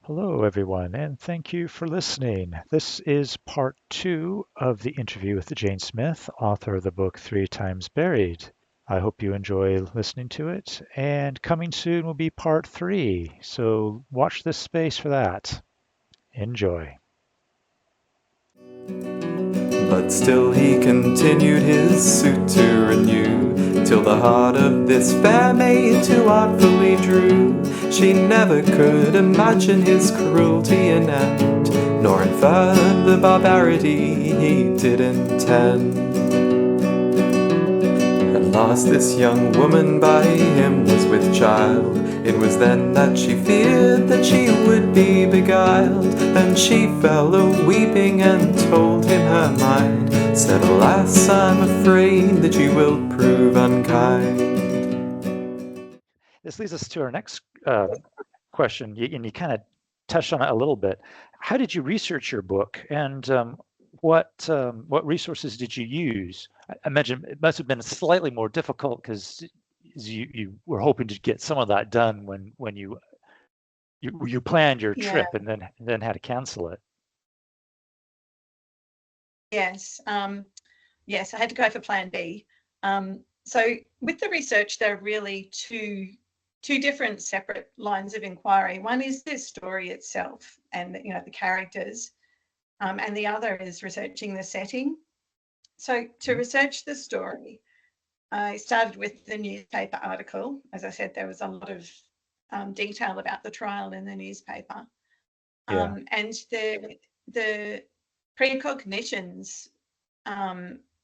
Hello, everyone, and thank you for listening. This is part two of the interview with Jane Smith, author of the book Three Times Buried. I hope you enjoy listening to it, and coming soon will be part three, so watch this space for that. Enjoy. But still he continued his suit to renew, till the heart of this fair maid too artfully drew. She never could imagine his cruelty in end, nor infer the barbarity he did intend. At last this young woman by him was with child. It was then that she feared that she would be beguiled. Then she fell a-weeping and told him her mind. Said, "Alas, I'm afraid that you will prove unkind." This leads us to our next question, and you kind of touched on it a little bit. How did you research your book, and what resources did you use? I imagine it must have been slightly more difficult because you were hoping to get some of that done when you planned your Yeah. trip and then had to cancel it. Yes. Yes, I had to go for plan B. So with the research, there are really two different separate lines of inquiry. One is the story itself and the characters, and the other is researching the setting. So to research the story, I started with the newspaper article. As I said, there was a lot of detail about the trial in the newspaper. Yeah. And the precognitions,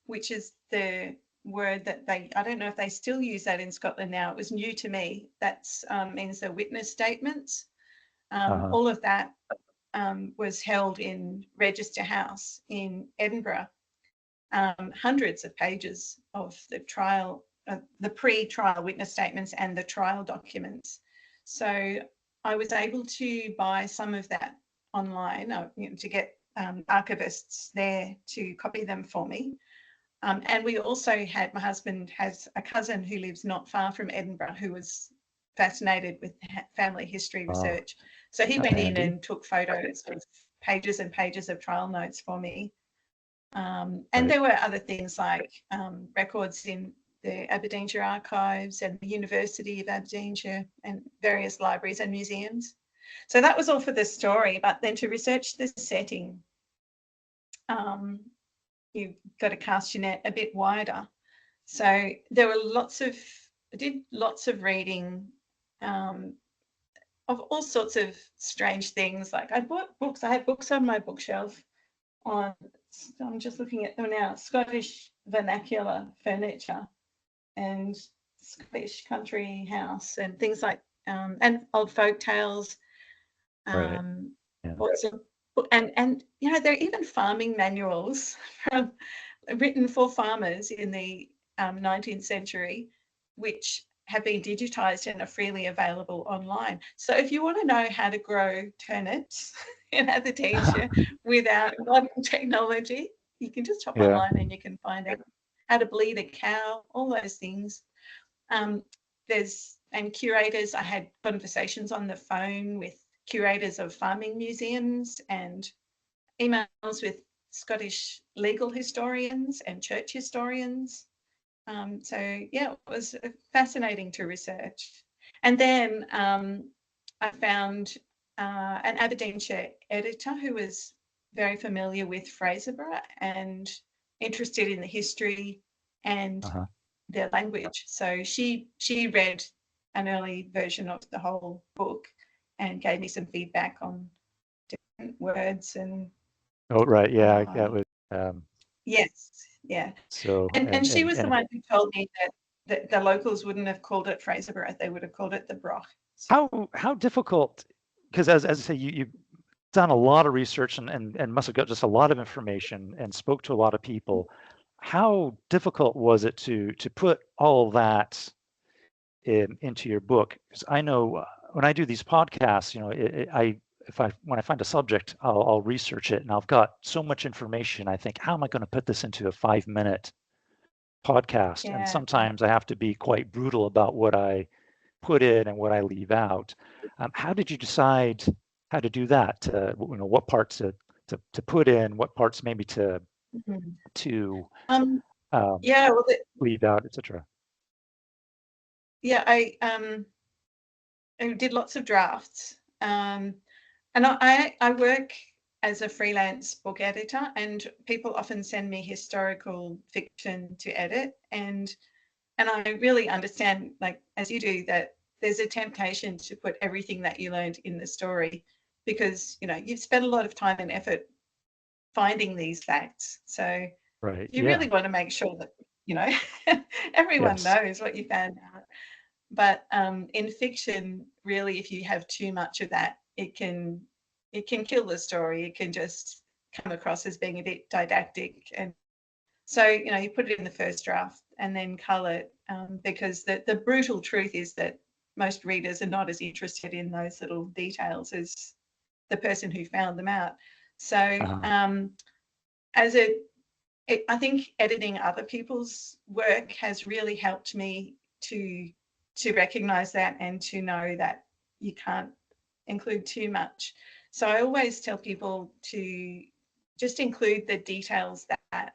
which is the word that I don't know if they still use that in Scotland now. It was new to me. That means the witness statements. All of that was held in Register House in Edinburgh. Hundreds of pages of the trial, the pre-trial witness statements and the trial documents. So I was able to buy some of that online to get archivists there to copy them for me. And we also had, my husband has a cousin who lives not far from Edinburgh who was fascinated with family history research. So he went in and took photos of pages and pages of trial notes for me. And there were other things like records in the Aberdeenshire archives and the University of Aberdeenshire and various libraries and museums. So that was all for the story, but then to research the setting, you've got to cast your net a bit wider. So there were I did lots of reading of all sorts of strange things. Like I bought books, I had books on my bookshelf on, I'm just looking at them now, Scottish vernacular furniture and Scottish country house and things like, and old folk tales. And there are even farming manuals written for farmers in the 19th century, which have been digitized and are freely available online. So if you want to know how to grow turnips in Aberdeenshire without modern technology, you can just hop online and you can find out how to bleed a cow, all those things. And curators, I had conversations on the phone with curators of farming museums and emails with Scottish legal historians and church historians. So yeah, it was fascinating to research. And then I found an Aberdeenshire editor who was very familiar with Fraserburgh and interested in the history and their language. So she read an early version of the whole book and gave me some feedback on different words and. Oh, right. Yeah, that was. Yes, yeah. So and she was the one who told me that the locals wouldn't have called it Fraserburgh; they would have called it the Broch. How difficult? Because as I say, you've done a lot of research and must have got just a lot of information and spoke to a lot of people. How difficult was it to put all that into your book? Because I know when I do these podcasts, when I find a subject, I'll research it, and I've got so much information. I think, how am I going to put this into a 5-minute podcast? Yeah. And sometimes I have to be quite brutal about what I put in and what I leave out. How did you decide to do that. What parts to put in, what parts maybe to Mhm. to Yeah, well, leave out, etc. yeah, I did lots of drafts, and I work as a freelance book editor, and people often send me historical fiction to edit, and I really understand, like as you do, that there's a temptation to put everything that you learned in the story, because you've spent a lot of time and effort finding these facts. So Right. you Yeah. really want to make sure that everyone Yes. knows what you found out. But in fiction, really, if you have too much of that, it can kill the story. It can just come across as being a bit didactic. And so you put it in the first draft and then cull it, because the brutal truth is that most readers are not as interested in those little details as the person who found them out. So as I think editing other people's work has really helped me to recognize that and to know that you can't include too much. So I always tell people to just include the details that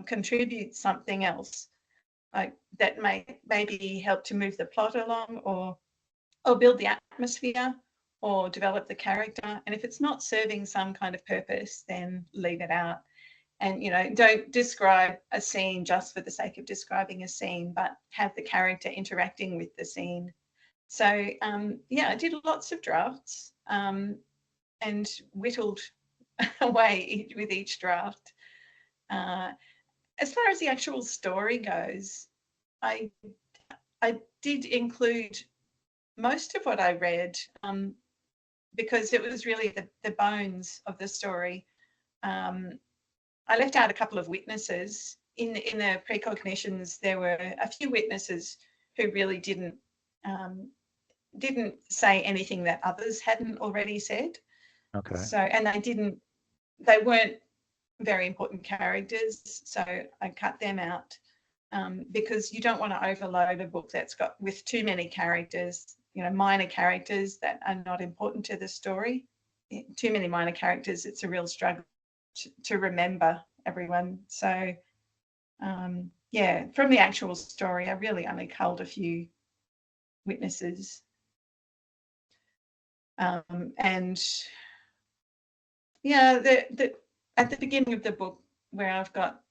contribute something else, like that may maybe help to move the plot along, or build the atmosphere, or develop the character. And if it's not serving some kind of purpose, then leave it out. And don't describe a scene just for the sake of describing a scene, but have the character interacting with the scene. So yeah, I did lots of drafts, and whittled away with each draft. As far as the actual story goes, I did include most of what I read, because it was really the bones of the story. I left out a couple of witnesses. In the precognitions, there were a few witnesses who really didn't say anything that others hadn't already said. Okay. So, and they weren't very important characters, so I cut them out, because you don't want to overload a book that's got with too many characters, minor characters that are not important to the story. Too many minor characters, it's a real struggle to remember everyone. So yeah, from the actual story, I really only culled a few witnesses. And yeah, at the beginning of the book, where I've got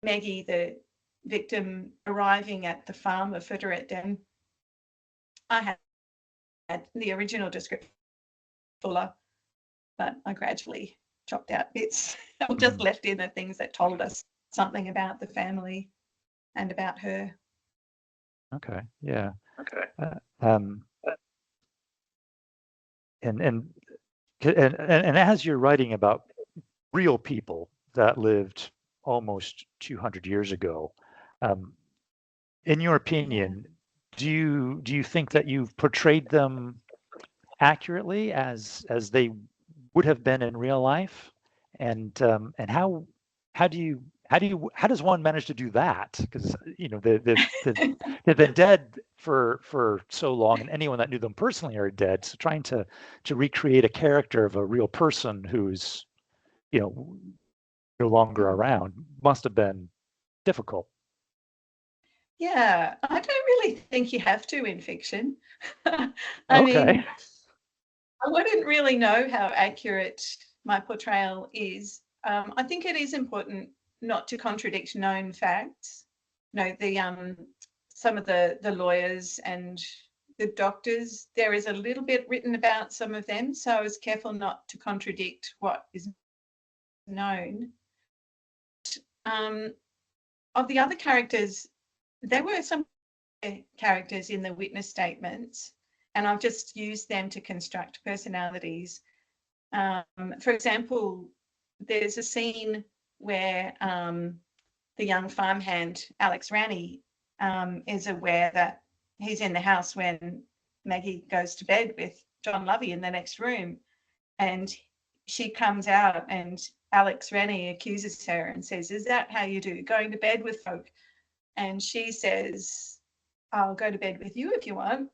Maggie, the victim, arriving at the farm of Frederick, I had the original description fuller, but I gradually chopped out bits or just left in the things that told us something about the family and about her. Okay. Yeah. Okay. And as you're writing about real people that lived almost 200 years ago, in your opinion, do you think that you've portrayed them accurately as they would have been in real life? And how does one manage to do that? Because they've been dead for so long, and anyone that knew them personally are dead. So trying to recreate a character of a real person who's no longer around must have been difficult. Yeah, I don't really think you have to in fiction. I Okay. mean, I wouldn't really know how accurate my portrayal is. I think it is important not to contradict known facts. Some of the lawyers and the doctors, there is a little bit written about some of them, so I was careful not to contradict what is known. Of the other characters, there were some characters in the witness statements, and I've just used them to construct personalities. For example, there's a scene where the young farmhand, Alex Ranney, is aware that he's in the house when Maggie goes to bed with John Lovey in the next room. And she comes out and Alex Ranney accuses her and says, "Is that how you do, going to bed with folk?" And she says, "I'll go to bed with you if you want."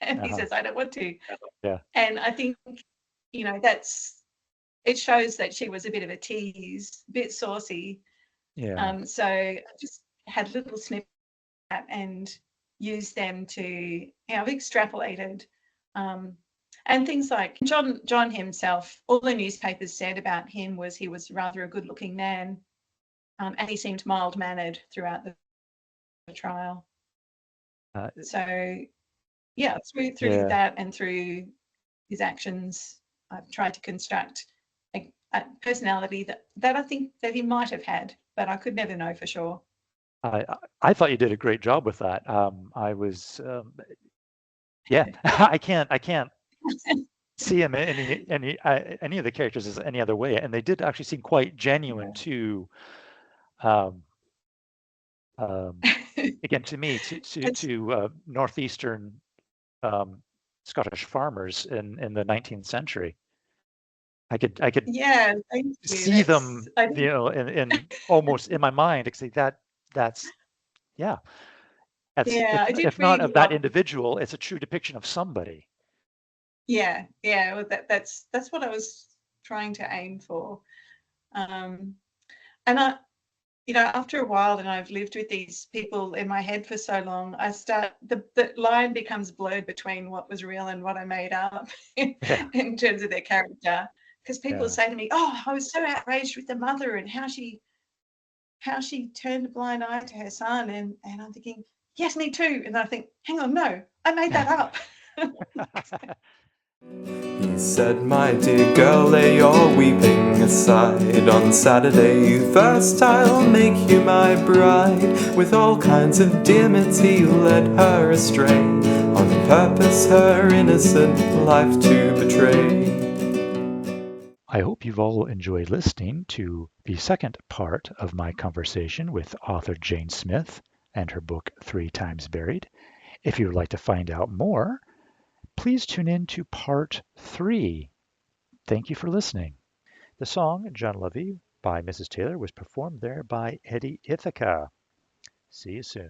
And he says, "I don't want to." Yeah. And I think it shows that she was a bit of a tease, a bit saucy. Yeah. So I just had little snippets and used them to, I've extrapolated. And things like John himself, all the newspapers said about him was he was rather a good-looking man, and he seemed mild-mannered throughout the trial. So, yeah, through Yeah. that and through his actions, I've tried to construct a personality that I think that he might have had, but I could never know for sure. I thought you did a great job with that. I was, yeah, I can't see him any of the characters as any other way, and they did actually seem quite genuine to, um, again, to me, to northeastern Scottish farmers in the 19th century. I could Yeah, thank you. see them, I think, in almost in my mind. I could say that's yeah. That's yeah, I did if not read of a that lot. individual, it's a true depiction of somebody. Yeah, yeah, well, that's what I was trying to aim for. Um, and after a while, and I've lived with these people in my head for so long, the line becomes blurred between what was real and what I made up Yeah, in terms of their character. Because people yeah. say to me, "Oh, I was so outraged with the mother and how she turned a blind eye to her son," and I'm thinking, "Yes, me too." And I think, "Hang on, no, I made that up." He said, my dear girl, lay your weeping aside. On Saturday first I'll make you my bride. With all kinds of demons he led her astray, on purpose her innocent life to betray. I hope you've all enjoyed listening to the second part of my conversation with author Jane Smith and her book 3 Times Buried. If you would like to find out more, please tune in to part 3. Thank you for listening. The song John Levy by Mrs. Taylor was performed there by Eddie Ithaca. See you soon.